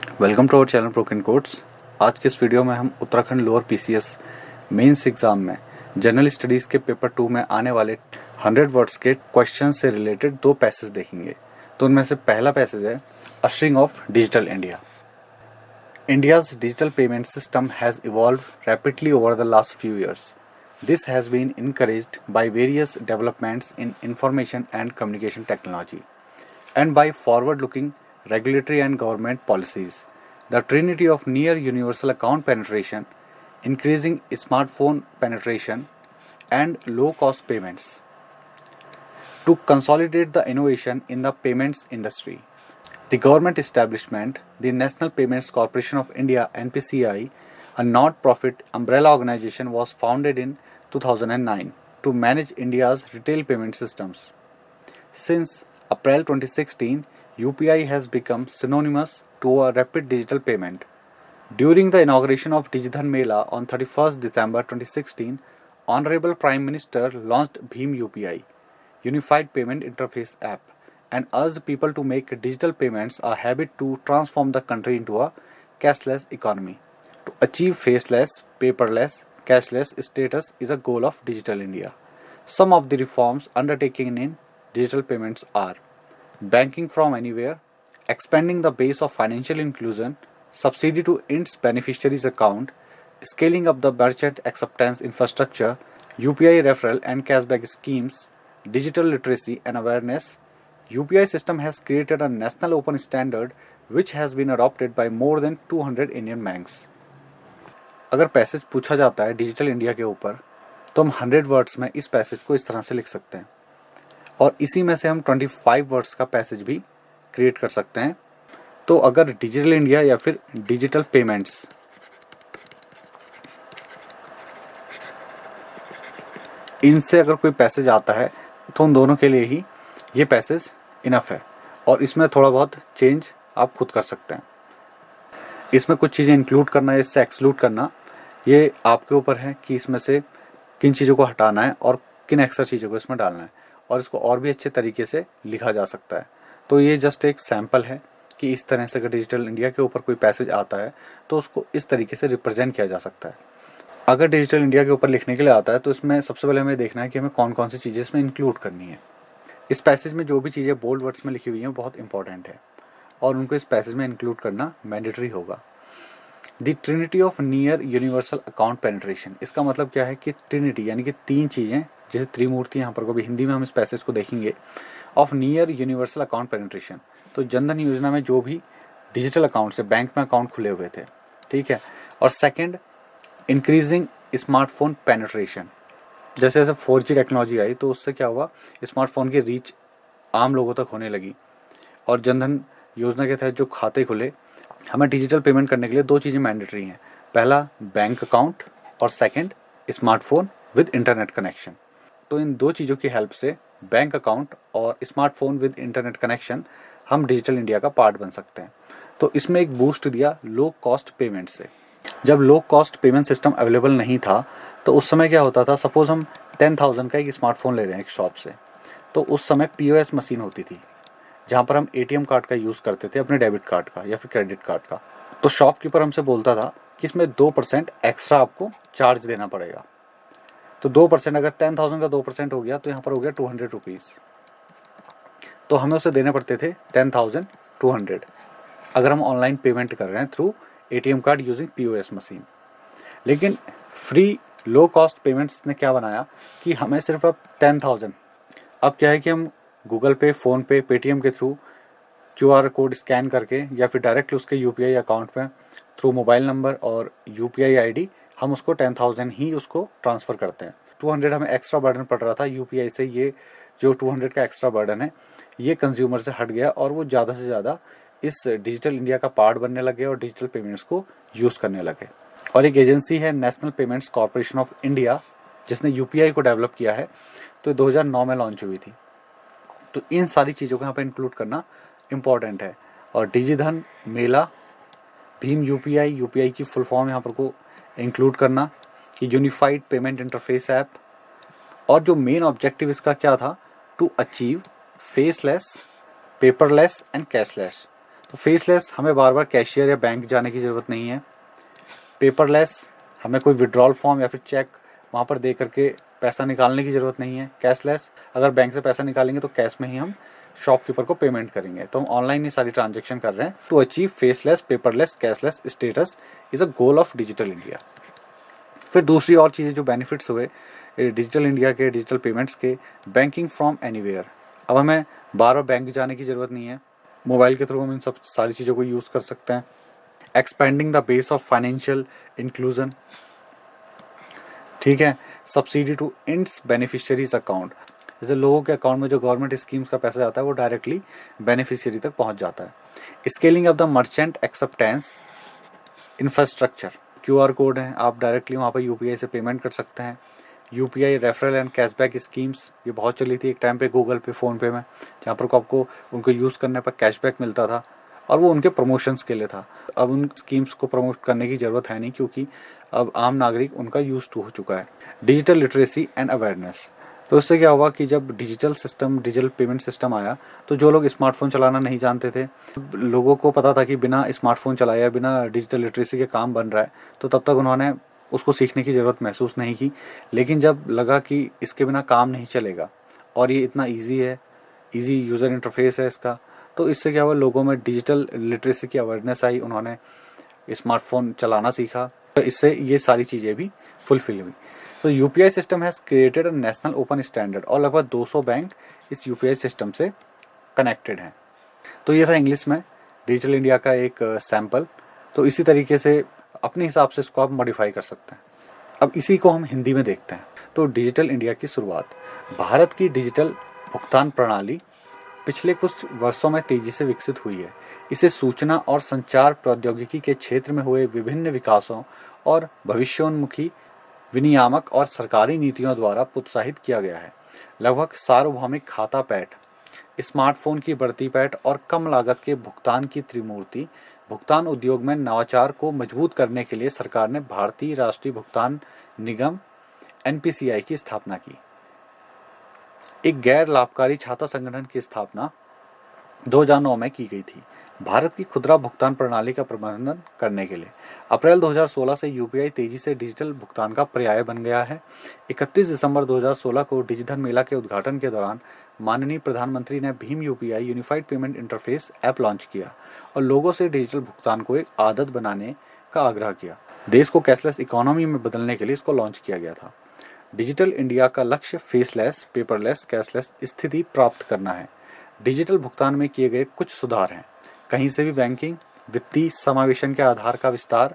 Welcome to our channel broken codes. आज के इस वीडियो में हम Uttarakhand lower PCS mains exam में जनरल स्टडीज़ के पेपर 2 में आने वाले 100 वर्ड्स के क्वेश्चन से रिलेटेड दो पैसेज देखेंगे। तो उनमें से पहला पैसेज है ushering of digital India. India's digital payment system has evolved rapidly over the last few years. This has been encouraged by various developments in information and communication technology and by forward-looking regulatory and government policies. The trinity of near universal account penetration, increasing smartphone penetration, and low-cost payments to consolidate the innovation in the payments industry. The government establishment, the National Payments Corporation of India (NPCI), a not-profit umbrella organization, was founded in 2009 to manage India's retail payment systems. Since April 2016, UPI has become synonymous to a rapid digital payment. During the inauguration of Digidhan Mela on 31st December 2016, Honorable Prime Minister launched Bhim UPI, Unified Payment Interface app, and urged people to make digital payments a habit to transform the country into a cashless economy. To achieve faceless, paperless, cashless status is a goal of Digital India. Some of the reforms undertaken in digital payments are banking from anywhere, expanding the base of financial inclusion, subsidy to its beneficiaries' account, scaling up the merchant acceptance infrastructure, UPI referral and cashback schemes, digital literacy and awareness. UPI system has created a national open standard which has been adopted by more than 200 Indian banks. अगर passage पूछा जाता है digital India के ऊपर तो हम 100 words में इस पैसेज को इस तरह से लिख सकते हैं और इसी में से हम 25 वर्ड्स का पैसेज भी क्रिएट कर सकते हैं। तो अगर डिजिटल इंडिया या फिर डिजिटल पेमेंट्स इनसे अगर कोई पैसेज आता है तो उन दोनों के लिए ही ये पैसेज इनफ है और इसमें थोड़ा बहुत चेंज आप खुद कर सकते हैं। इसमें कुछ चीज़ें इंक्लूड करना है, इससे एक्सक्लूड करना, ये आपके ऊपर है कि इसमें से किन चीज़ों को हटाना है और किन एक्स्ट्रा चीज़ों को इसमें डालना है और इसको और भी अच्छे तरीके से लिखा जा सकता है। तो ये जस्ट एक सैम्पल है कि इस तरह से अगर डिजिटल इंडिया के ऊपर कोई पैसेज आता है तो उसको इस तरीके से रिप्रेजेंट किया जा सकता है। अगर डिजिटल इंडिया के ऊपर लिखने के लिए आता है तो इसमें सबसे पहले हमें देखना है कि हमें कौन कौन सी चीज़ें इसमें इंक्लूड करनी है। इस पैसेज में जो भी चीज़ें बोल्ड वर्ड्स में लिखी हुई हैं बहुत इंपॉर्टेंट है और उनको इस पैसेज में इंक्लूड करना मैंडेटरी होगा। The Trinity of near universal account penetration, इसका मतलब क्या है कि ट्रिनिटी यानी कि तीन चीज़ें, जैसे त्रिमूर्ति यहाँ पर कभी हिंदी में हम इस पैसेज को देखेंगे, of near universal account penetration. तो जनधन योजना में जो भी डिजिटल अकाउंट से बैंक में अकाउंट खुले हुए थे, ठीक है। और सेकेंड, इंक्रीजिंग स्मार्टफोन पेनिट्रेशन, जैसे जैसे 4G टेक्नोलॉजी आई तो उससे क्या हुआ, स्मार्टफोन की रीच आम लोगों तक होने लगी और जनधन योजना के तहत जो खाते खुले, हमें डिजिटल पेमेंट करने के लिए दो चीज़ें मैंडेटरी हैं, पहला बैंक अकाउंट और second smartphone with internet connection. तो इन दो चीज़ों की हेल्प से बैंक अकाउंट और स्मार्टफोन विद इंटरनेट कनेक्शन हम डिजिटल इंडिया का पार्ट बन सकते हैं। तो इसमें एक बूस्ट दिया लो कॉस्ट पेमेंट से। जब low cost payment system available नहीं था तो उस समय क्या होता था, सपोज हम 10,000 का एक स्मार्टफोन ले रहे हैं एक शॉप से, तो उस समय POS मशीन होती थी जहाँ पर हम ATM कार्ड का यूज़ करते थे, अपने डेबिट कार्ड का या फिर क्रेडिट कार्ड का। तो शॉपकीपर हमसे बोलता था कि इसमें 2% एक्स्ट्रा आपको चार्ज देना पड़ेगा। तो 2%, अगर 10,000 का 2% हो गया तो यहाँ पर हो गया 200 रुपीज़। तो हमें उसे देने पड़ते थे 10,200 अगर हम ऑनलाइन पेमेंट कर रहे हैं through ATM card using POS machine. लेकिन फ्री लो कॉस्ट पेमेंट्स ने क्या बनाया कि हमें सिर्फ अब 10,000, अब क्या है कि हम गूगल पे, फ़ोन पे, पेटीएम के थ्रू QR कोड स्कैन करके या फिर डायरेक्ट उसके UPI अकाउंट में थ्रू मोबाइल नंबर और UPI ID हम उसको 10,000 ही उसको ट्रांसफ़र करते हैं। 200 हमें एक्स्ट्रा बर्डन पड़ रहा था UPI से, ये जो 200 का एक्स्ट्रा बर्डन है ये कंज्यूमर से हट गया और वो ज़्यादा से ज़्यादा इस डिजिटल इंडिया का पार्ट बनने लगे और डिजिटल पेमेंट्स को यूज़ करने लगे। और एक एजेंसी है national payments corporation of India जिसने UPI को डेवलप किया है, तो 2009 में लॉन्च हुई थी। तो इन सारी चीज़ों को यहाँ पर इंक्लूड करना इम्पॉर्टेंट है। और डिजिधन मेला, भीम UPI की फुल फॉर्म यहाँ पर को इंक्लूड करना कि यूनिफाइड पेमेंट इंटरफेस ऐप, और जो मेन ऑब्जेक्टिव इसका क्या था, to achieve faceless, paperless and cashless. तो फेसलेस, हमें बार बार कैशियर या बैंक जाने की ज़रूरत नहीं है। पेपरलेस, हमें कोई विड्रॉल फॉर्म या फिर चेक वहाँ पर दे करके पैसा निकालने की ज़रूरत नहीं है। कैशलेस, अगर बैंक से पैसा निकालेंगे तो कैश में ही हम शॉपकीपर को पेमेंट करेंगे। तो हम ऑनलाइन ही सारी ट्रांजेक्शन कर रहे हैं। To achieve faceless, paperless, cashless status is a goal of digital India. फिर दूसरी और चीज़ें जो बेनिफिट्स हुए डिजिटल इंडिया के, डिजिटल पेमेंट्स के, बैंकिंग फ्रॉम एनीवेयर। अब हमें बार बार बैंक जाने की ज़रूरत नहीं है, मोबाइल के थ्रू हम इन सब सारी चीज़ों को यूज़ कर सकते हैं। Expanding the base of financial inclusion, ठीक है। Subsidy to ends beneficiaries account, जैसे लोगों के अकाउंट में जो गवर्नमेंट स्कीम्स का पैसा जाता है वो डायरेक्टली बेनिफिशियरी तक पहुंच जाता है। Scaling of the merchant acceptance infrastructure, QR code है, आप डायरेक्टली वहाँ पर यूपीआई से पेमेंट कर सकते हैं। UPI referral and cashback schemes, ये बहुत चली थी एक टाइम पे गूगल पे, फ़ोन पे में, जहाँ पर आपको उनको यूज़ करने पर कैशबैक मिलता था और वो उनके प्रमोशंस के लिए था। अब उन स्कीम्स को प्रमोट करने की ज़रूरत है नहीं, क्योंकि अब आम नागरिक उनका यूज टू हो चुका है। डिजिटल लिटरेसी एंड अवेयरनेस, तो इससे क्या हुआ कि जब digital system, digital payment system आया तो जो लोग स्मार्टफोन चलाना नहीं जानते थे, लोगों को पता था कि बिना स्मार्टफोन चलाए, बिना डिजिटल लिटरेसी के काम बन रहा है, तो तब तक उन्होंने उसको सीखने की ज़रूरत महसूस नहीं की। लेकिन जब लगा कि इसके बिना काम नहीं चलेगा और ये इतना ईजी है, ईजी यूज़र इंटरफेस है इसका, तो इससे क्या हुआ, लोगों में डिजिटल लिटरेसी की अवेयरनेस आई, उन्होंने स्मार्टफोन चलाना सीखा, तो इससे ये सारी चीज़ें भी फुलफिल हुई। तो UPI system has created a national open standard, और लगभग 200 बैंक इस यूपीआई सिस्टम से कनेक्टेड हैं। तो ये था इंग्लिश में डिजिटल इंडिया का एक सैम्पल। तो इसी तरीके से अपने हिसाब से इसको आप मॉडिफाई कर सकते हैं। अब इसी को हम हिंदी में देखते हैं। तो डिजिटल इंडिया की शुरुआत, भारत की डिजिटल भुगतान प्रणाली पिछले कुछ वर्षों में तेजी से विकसित हुई है। इसे सूचना और संचार प्रौद्योगिकी के क्षेत्र में हुए विभिन्न विकासों और भविष्योन्मुखी विनियामक और सरकारी नीतियों द्वारा प्रोत्साहित किया गया है। लगभग सार्वभौमिक खाता पैठ, स्मार्टफोन की बढ़ती पैठ और कम लागत के भुगतान की त्रिमूर्ति, भुगतान उद्योग में नवाचार को मजबूत करने के लिए सरकार ने भारतीय राष्ट्रीय भुगतान निगम एनपीसीआई की स्थापना की। एक गैर लाभकारी छाता संगठन की स्थापना 2009 में की गई थी, भारत की खुदरा भुगतान प्रणाली का प्रबंधन करने के लिए। अप्रैल 2016 से यूपीआई तेजी से डिजिटल भुगतान का पर्याय बन गया है। 31 दिसंबर 2016 को डिजिधन मेला के उद्घाटन के दौरान माननीय प्रधानमंत्री ने Bhim UPI unified payment interface app launch किया और लोगों से डिजिटल भुगतान को एक आदत बनाने का आग्रह किया। देश को कैशलेस इकोनॉमी में बदलने के लिए इसको लॉन्च किया गया था। डिजिटल इंडिया का लक्ष्य फेसलेस, पेपरलेस, कैशलेस स्थिति प्राप्त करना है। डिजिटल भुगतान में किए गए कुछ सुधार हैं: कहीं से भी बैंकिंग, वित्तीय समावेशन के आधार का विस्तार,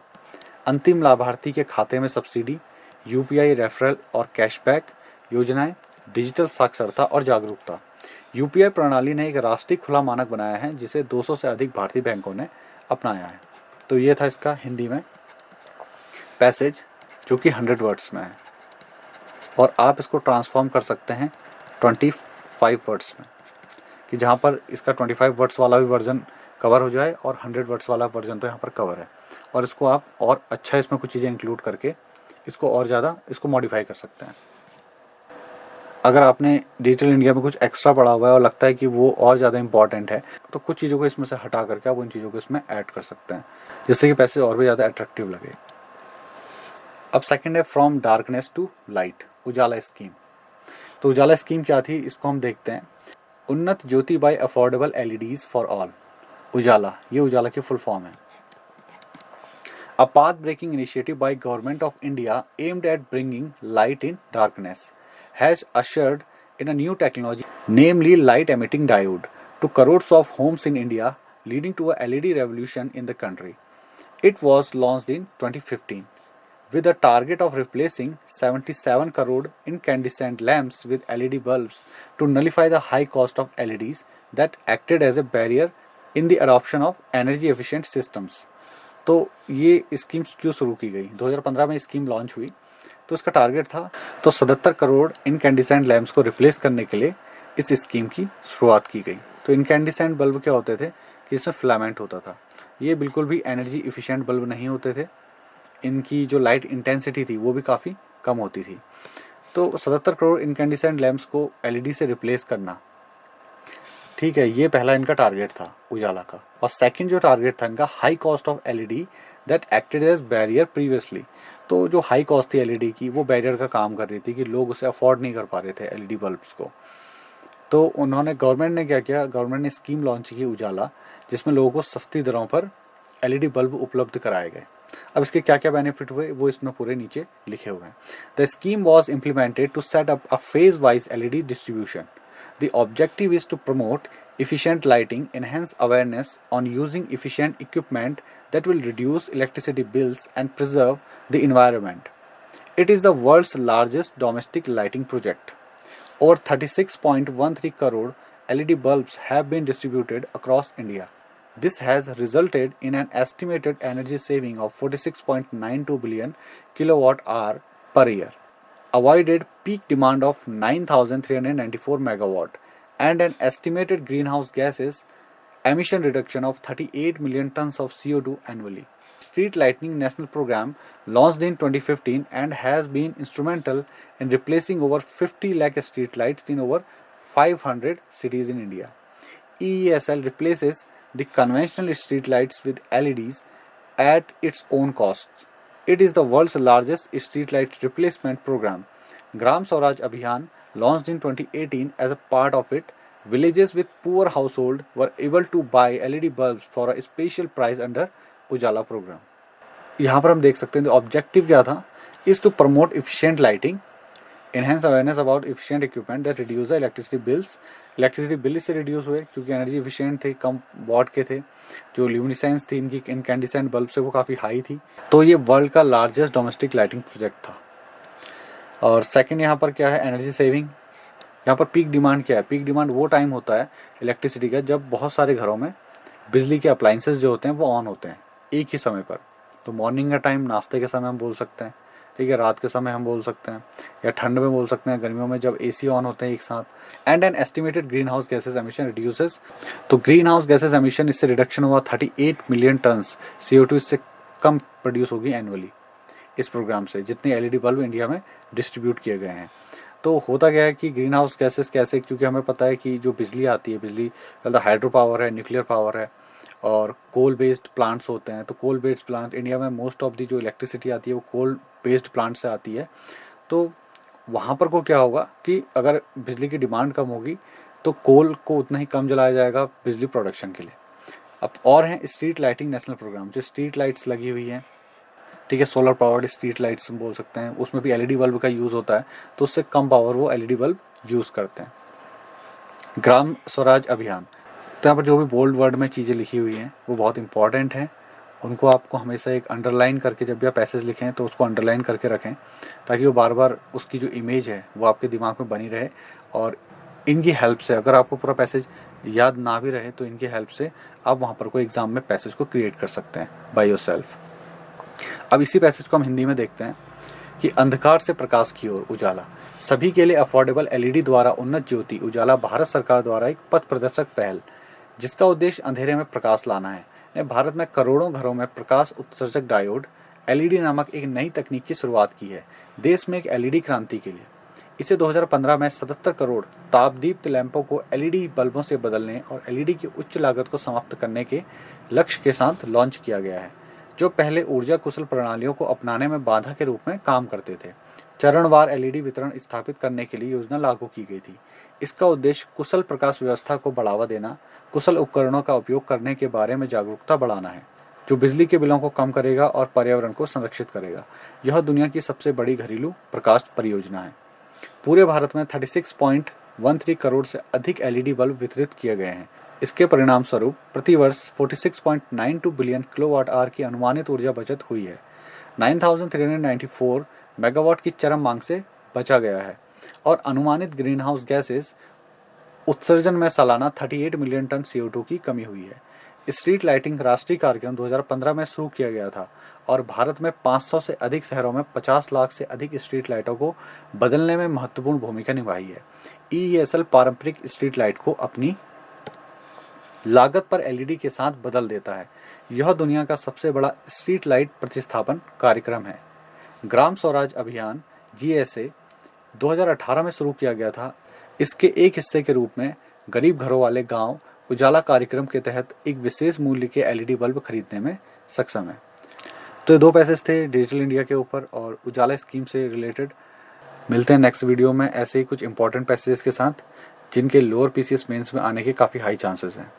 अंतिम लाभार्थी के खाते में सब्सिडी, यूपीआई रेफरल और कैशबैक योजनाएं, डिजिटल साक्षरता और जागरूकता। यूपीआई प्रणाली ने एक राष्ट्रीय खुला मानक बनाया है जिसे 200 से अधिक भारतीय बैंकों ने अपनाया है। तो ये था इसका हिंदी में पैसेज, जो कि 100 वर्ड्स में है, और आप इसको ट्रांसफॉर्म कर सकते हैं 25 वर्ड्स में, कि जहाँ पर इसका 25 वर्ड्स वाला भी वर्जन कवर हो जाए और 100 वर्ड्स वाला वर्जन तो यहाँ पर कवर है। और इसको आप और अच्छा इसमें कुछ चीज़ें इंक्लूड करके इसको और ज़्यादा इसको मॉडिफाई कर सकते हैं। अगर आपने डिजिटल इंडिया में कुछ एक्स्ट्रा पढ़ा हुआ है और लगता है कि वो और ज़्यादा इंपॉर्टेंट है, तो कुछ चीज़ों को इसमें से हटा करके आप उन चीज़ों को इसमें ऐड कर सकते हैं, जिससे कि पैसे और भी ज़्यादा अट्रैक्टिव लगे। अब सेकंड है from darkness to light, Ujala scheme. तो उजाला स्कीम क्या थी, इसको हम देखते हैं। Unnat Jyoti by affordable LEDs for all, Ujala, ये उजाला की फुल फॉर्म है। A path breaking initiative by government of India aimed at bringing light in darkness has ushered in a new technology, namely light emitting diode, to crores of homes in India, leading to a LED revolution in the country. It was launched in 2015 with a target of replacing 77 crore incandescent lamps with LED bulbs to nullify the high cost of LEDs that acted as a barrier in the adoption of energy efficient systems. तो ये scheme क्यों शुरू की गई? 2015 में scheme launch हुई, तो इसका टारगेट था तो 77 करोड़ इनकैंडिसेंट लैम्प्स को रिप्लेस करने के लिए इस स्कीम की शुरुआत की गई। तो इनकैंडिसेंट बल्ब क्या होते थे कि इसमें फिलामेंट होता था, ये बिल्कुल भी एनर्जी इफिशिएंट बल्ब नहीं होते थे, इनकी जो लाइट इंटेंसिटी थी वो भी काफ़ी कम होती थी। तो 77 करोड़ इनकैंडिसेंट लैम्प्स को एलईडी से रिप्लेस करना ठीक है, ये पहला इनका टारगेट था उजाला का। और सेकंड जो टारगेट था इनका, high cost of LED that acted as barrier previously. तो जो हाई कॉस्ट थी एलईडी की, वो बैरियर का काम कर रही थी कि लोग उसे अफोर्ड नहीं कर पा रहे थे एलईडी बल्ब्स को। तो उन्होंने, गवर्नमेंट ने क्या किया, गवर्नमेंट ने स्कीम लॉन्च की उजाला, जिसमें लोगों को सस्ती दरों पर एलईडी बल्ब उपलब्ध कराए गए। अब इसके क्या क्या बेनिफिट हुए वो इसमें पूरे नीचे लिखे हुए हैं। The scheme was implemented to set up a phase wise LED distribution. The objective is to promote efficient lighting, enhance awareness on using efficient equipment that will reduce electricity bills and preserve the environment. It is the world's largest domestic lighting project. Over 36.13 crore LED bulbs have been distributed across India. This has resulted in an estimated energy saving of 46.92 billion kilowatt hour per year, avoided peak demand of 9,394 megawatt, and an estimated greenhouse gases emission reduction of 38 million tons of CO2 annually. Street Lighting National Program launched in 2015 and has been instrumental in replacing over 50 lakh street lights in over 500 cities in India. EESL replaces the conventional street lights with LEDs at its own cost. It is the world's largest streetlight replacement program. Gram Swaraj Abhiyan, launched in 2018 as a part of it, villages with poor households were able to buy LED bulbs for a special price under Ujala program. यहाँ पर हम देख सकते हैं objective क्या था, is to promote efficient lighting, enhance awareness about efficient equipment that reduce the electricity bills. Electricity bill इससे reduce हुए क्योंकि एनर्जी इफिशिएंट थे, कम वॉट के थे। जो ल्यूमिनेसेंस थी इनकी इनकैंडिसेंट बल्ब से वो काफ़ी हाई थी। तो ये वर्ल्ड का लार्जेस्ट डोमेस्टिक लाइटिंग प्रोजेक्ट था। और सेकंड यहाँ पर क्या है, एनर्जी सेविंग। यहाँ पर पीक डिमांड क्या है, पीक डिमांड वो टाइम होता है इलेक्ट्रिसिटी का जब बहुत सारे घरों में बिजली के अप्लाइंसेस जो होते हैं वो ऑन होते हैं एक ही समय पर। तो मॉर्निंग का टाइम, नाश्ते के समय हम बोल सकते हैं, ठीक है, रात के समय हम बोल सकते हैं, या ठंड में बोल सकते हैं, गर्मियों में जब एसी ऑन होते हैं एक साथ। And an estimated green house gases emission reduces. तो ग्रीन हाउस गैसेज एमिशन इससे रिडक्शन हुआ 38 मिलियन टन्स CO2 इससे कम प्रोड्यूस होगी एनुअली इस प्रोग्राम से, जितने एलईडी बल्ब इंडिया में डिस्ट्रीब्यूट किए गए हैं। तो होता क्या है कि ग्रीन हाउस गैसेस कैसे, क्योंकि हमें पता है कि जो बिजली आती है, बिजली हाइड्रो पावर है, न्यूक्लियर पावर है और कोल बेस्ड प्लांट्स होते हैं। तो कोल बेस्ड प्लांट इंडिया में मोस्ट ऑफ दी जो इलेक्ट्रिसिटी आती है वो कोल बेस्ड प्लांट से आती है। तो वहाँ पर को क्या होगा कि अगर बिजली की डिमांड कम होगी तो कोल को उतना ही कम जलाया जाएगा बिजली प्रोडक्शन के लिए। अब और हैं स्ट्रीट लाइटिंग नेशनल प्रोग्राम, जो स्ट्रीट लाइट्स लगी हुई हैं, ठीक है, सोलर पावर्ड स्ट्रीट लाइट्स हम बोल सकते हैं, उसमें भी एलईडी बल्ब का यूज़ होता है, तो उससे कम पावर वो एलईडी बल्ब यूज़ करते हैं। ग्राम स्वराज अभियान, तो यहाँ पर जो भी बोल्ड वर्ड में चीज़ें लिखी हुई हैं वो बहुत इंपॉर्टेंट हैं, उनको आपको हमेशा एक अंडरलाइन करके, जब भी आप पैसेज लिखें तो उसको अंडरलाइन करके रखें ताकि वो बार बार उसकी जो इमेज है वो आपके दिमाग में बनी रहे। और इनकी हेल्प से, अगर आपको पूरा पैसेज याद ना भी रहे तो इनकी हेल्प से आप वहाँ पर कोई एग्ज़ाम में पैसेज को क्रिएट कर सकते हैं बाय योरसेल्फ। अब इसी पैसेज को हम हिंदी में देखते हैं कि अंधकार से प्रकाश की ओर उजाला, सभी के लिए अफोर्डेबल एलईडी द्वारा उन्नत ज्योति उजाला भारत सरकार द्वारा एक पथ प्रदर्शक पहल, जिसका उद्देश्य अंधेरे में प्रकाश लाना है, ने भारत में करोड़ों घरों में प्रकाश उत्सर्जक डायोड एलईडी नामक एक नई तकनीक की शुरुआत की है, देश में एक एलईडी क्रांति के लिए। इसे 2015 में 77 करोड़ तापदीप्त लैंपों को एलईडी बल्बों से बदलने और एलईडी की उच्च लागत को समाप्त करने के लक्ष्य के साथ लॉन्च किया गया है, जो पहले ऊर्जा कुशल प्रणालियों को अपनाने में बाधा के रूप में काम करते थे। चरणवार एलईडी वितरण स्थापित करने के लिए योजना लागू की गई थी। इसका उद्देश्य कुशल प्रकाश व्यवस्था को बढ़ावा देना, कुशल उपकरणों का उपयोग करने के बारे में जागरूकता बढ़ाना है, जो बिजली के बिलों को कम करेगा और पर्यावरण को संरक्षित करेगा। यह दुनिया की सबसे बड़ी घरेलू प्रकाश परियोजना है। पूरे भारत में 36.13 करोड़ से अधिक एलईडी बल्ब वितरित किए गए हैं। इसके परिणाम स्वरूप प्रति वर्ष 46.92 बिलियन किलोवाट आवर की अनुमानित ऊर्जा बचत हुई है। 9,394 मेगावाट की चरम मांग से बचा गया है और अनुमानित ग्रीन हाउस गैसेस उत्सर्जन में सालाना 38 मिलियन टन CO2 की कमी हुई है। स्ट्रीट लाइटिंग राष्ट्रीय कार्यक्रम 2015 में शुरू किया गया था और भारत में 500 से अधिक शहरों में 50 लाख से अधिक स्ट्रीट लाइटों को बदलने में महत्वपूर्ण भूमिका निभाई है। EESL पारंपरिक स्ट्रीट लाइट को अपनी लागत पर एलईडी के साथ बदल देता है। यह दुनिया का सबसे बड़ा स्ट्रीट लाइट प्रतिस्थापन कार्यक्रम है। ग्राम स्वराज अभियान GSA 2018 में शुरू किया गया था। इसके एक हिस्से के रूप में गरीब घरों वाले गांव उजाला कार्यक्रम के तहत एक विशेष मूल्य के LED बल्ब खरीदने में सक्षम है। तो ये 2 पैसेज थे डिजिटल इंडिया के ऊपर और उजाला स्कीम से रिलेटेड। मिलते हैं नेक्स्ट वीडियो में ऐसे ही कुछ इंपॉर्टेंट पैसेजेस के साथ जिनके लोअर PCS मेंस में आने के काफ़ी हाई चांसेस हैं।